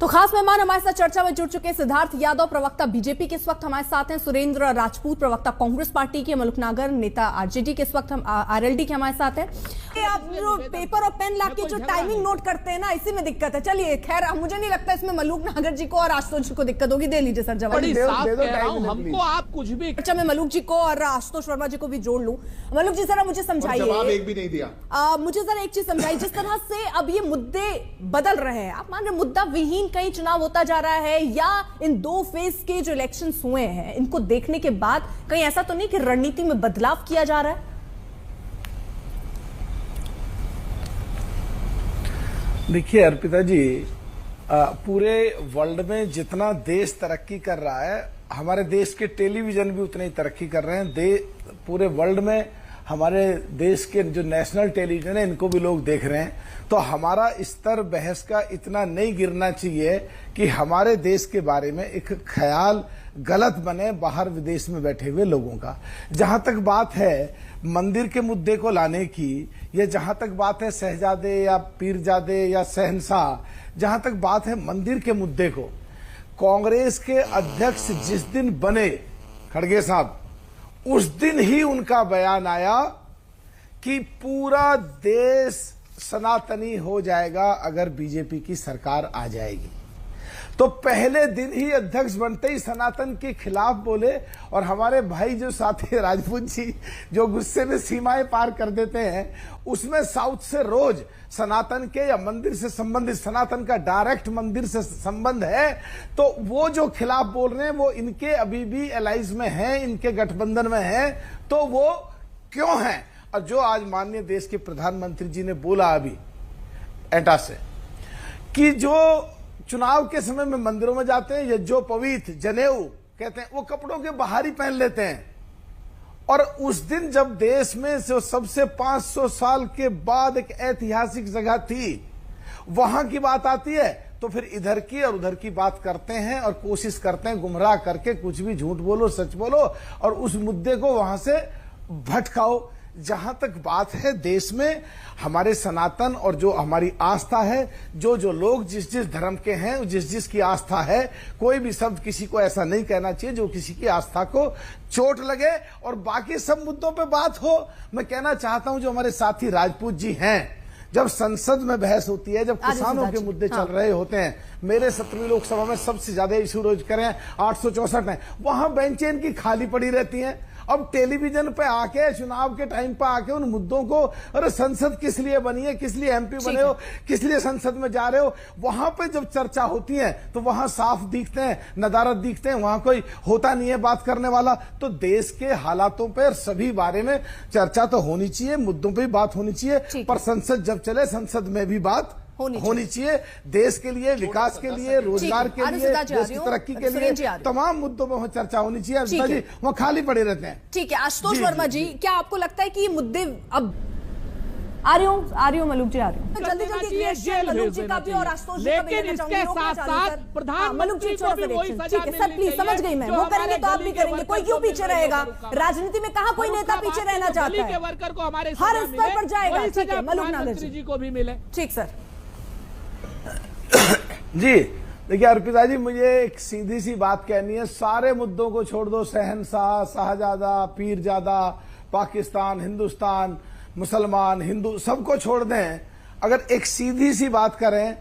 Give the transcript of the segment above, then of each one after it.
तो खास मेहमान हमारे साथ चर्चा में जुड़ चुके सिद्धार्थ यादव, प्रवक्ता बीजेपी के इस वक्त हमारे साथ हैं। सुरेंद्र राजपूत, प्रवक्ता कांग्रेस पार्टी के। मलुक नागर, नेता आरजेडी के इस वक्त हम आरएलडी के हमारे साथ हैं। आप जो पेपर और पेन लाके जो टाइमिंग नोट करते हैं ना, इसी में दिक्कत है। चलिए खैर, मुझे नहीं लगता इसमें मलुक नागर जी को और आशुतोष जी को दिक्कत होगी। दे लीजिए सर जवाब। हमको आप कुछ भी अच्छा, मैं मलुक जी को और आशुतोष वर्मा जी को भी जोड़ लूं। मलुक जी जरा मुझे समझाइए, जवाब एक भी नहीं दिया। मुझे जरा एक चीज समझाइए, जिस तरह से अब ये मुद्दे बदल रहे हैं, आप मान रहे मुद्दा विहीन कहीं चुनाव होता जा रहा है, या इन 2 फेज के जो इलेक्शंस हुए हैं इनको देखने के बाद कहीं ऐसा तो नहीं कि रणनीति में बदलाव किया जा रहा है? देखिए अर्पिता जी, पूरे वर्ल्ड में जितना देश तरक्की कर रहा है, हमारे देश के टेलीविजन भी उतने ही तरक्की कर रहे हैं। पूरे वर्ल्ड में हमारे देश के जो नेशनल टेलीविजन है इनको भी लोग देख रहे हैं। तो हमारा स्तर बहस का इतना नहीं गिरना चाहिए कि हमारे देश के बारे में एक ख्याल गलत बने बाहर विदेश में बैठे हुए लोगों का। जहां तक बात है मंदिर के मुद्दे को लाने की, या जहां तक बात है शहजादे या पीरजादे या शहंशाह, जहां तक बात है मंदिर के मुद्दे को, कांग्रेस के अध्यक्ष जिस दिन बने खड़गे साहब, उस दिन ही उनका बयान आया कि पूरा देश सनातनी हो जाएगा अगर बीजेपी की सरकार आ जाएगी। तो पहले दिन ही अध्यक्ष बनते ही सनातन के खिलाफ बोले। और हमारे भाई जो साथी राजपूत जी जो गुस्से में सीमाएं पार कर देते हैं, उसमें साउथ से रोज सनातन के या मंदिर से संबंधित, सनातन का डायरेक्ट मंदिर से संबंध है, तो वो जो खिलाफ बोल रहे हैं वो इनके अभी भी एलाइज में हैं, इनके गठबंधन में हैं। तो वो क्यों हैं? और जो आज माननीय देश के प्रधानमंत्री जी ने बोला अभी एटा से कि जो चुनाव के समय में मंदिरों में जाते हैं, जो पवित्र जनेऊ कहते हैं वो कपड़ों के बाहर ही पहन लेते हैं। और उस दिन जब देश में जो सबसे 500 साल के बाद एक ऐतिहासिक जगह थी, वहां की बात आती है तो फिर इधर की और उधर की बात करते हैं और कोशिश करते हैं गुमराह करके कुछ भी झूठ बोलो सच बोलो और उस मुद्दे को वहां से भटकाओ। जहां तक बात है देश में हमारे सनातन और जो हमारी आस्था है, जो जो लोग जिस जिस धर्म के हैं, जिस जिस की आस्था है, कोई भी शब्द किसी को ऐसा नहीं कहना चाहिए जो किसी की आस्था को चोट लगे। और बाकी सब मुद्दों पे बात हो। मैं कहना चाहता हूं जो हमारे साथी राजपूत जी हैं, जब संसद में बहस होती है, जब किसानों के मुद्दे चल रहे होते हैं, मेरे 17वीं लोकसभा में सबसे ज्यादा इशू रोज करें 864 है, वहां बेंचें इनकी खाली पड़ी रहती हैं। अब टेलीविजन पे आके चुनाव के टाइम पे आके उन मुद्दों को, अरे संसद किस लिए बनी है, किस लिए एमपी बने हो, किस लिए संसद में जा रहे हो, वहां पे जब चर्चा होती है तो वहां साफ दिखते हैं, नदारत दिखते हैं, वहां कोई होता नहीं है बात करने वाला। तो देश के हालातों पर सभी बारे में चर्चा तो होनी चाहिए, मुद्दों पर भी बात होनी चाहिए, पर संसद जब चले संसद में भी बात होनी चाहिए। देश के लिए, विकास के लिए, रोजगार के लिए, देश की तरक्की के लिए, तमाम मुद्दों में वहाँ चर्चा होनी चाहिए। जी वो खाली पड़े रहते हैं। ठीक है आशुतोष वर्मा जी, क्या आपको लगता है कि ये मुद्दे अब आ रही हूँ मलुक जी, आ रही हूँ जल्दी मलुक जी का भी और आशुतोष जी का भी। लेकिन इसके साथ प्रधानमंत्री मलुक जी को भी वही सजा ठीक है सर, प्लीज समझ गई मैं, वो करेंगे तो आप भी करेंगे। कोई क्यों पीछे रहेगा? राजनीति में कहाँ कोई नेता पीछे रहना चाहता है? वर्कर को हमारे हर स्तर पर जाएगा। ठीक है मलुक नागर जी को भी मिले। ठीक सर। जी देखिए अर्पिता जी, मुझे एक सीधी सी बात कहनी है, सारे मुद्दों को छोड़ दो, शहंशाह, शाहजादा, पीरजादा, पाकिस्तान, हिंदुस्तान, मुसलमान, हिंदू, सबको छोड़ दें। अगर एक सीधी सी बात करें,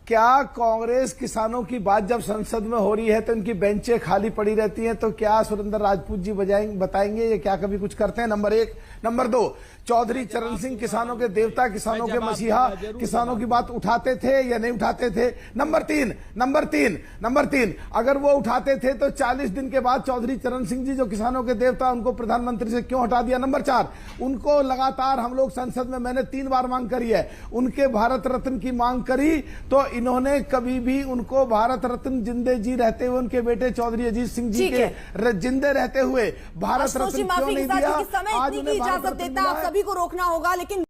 क्या कांग्रेस किसानों की बात जब संसद में हो रही है तो इनकी बेंचें खाली पड़ी रहती हैं? तो क्या सुरेंद्र राजपूत जी बताएंगे ये क्या कभी कुछ करते हैं? नंबर 1। नंबर 2, चौधरी चरण सिंह किसानों के देवता, किसानों के मसीहा, किसानों की बात उठाते थे या नहीं उठाते थे? नंबर तीन, अगर वो उठाते थे तो 40 दिन के बाद चौधरी चरण सिंह जी जो किसानों के देवता, उनको प्रधानमंत्री से क्यों हटा दिया? नंबर 4, उनको लगातार हम लोग संसद में, मैंने 3 बार मांग करी है, उनके भारत रत्न की मांग करी, तो इन्होंने कभी भी उनको भारत रत्न जिंदे जी रहते हुए, उनके बेटे चौधरी अजीत सिंह जी के जिंदे रहते हुए भारत रत्न क्यों नहीं दिया? आज इजाजत देता, आप सभी को रोकना होगा, लेकिन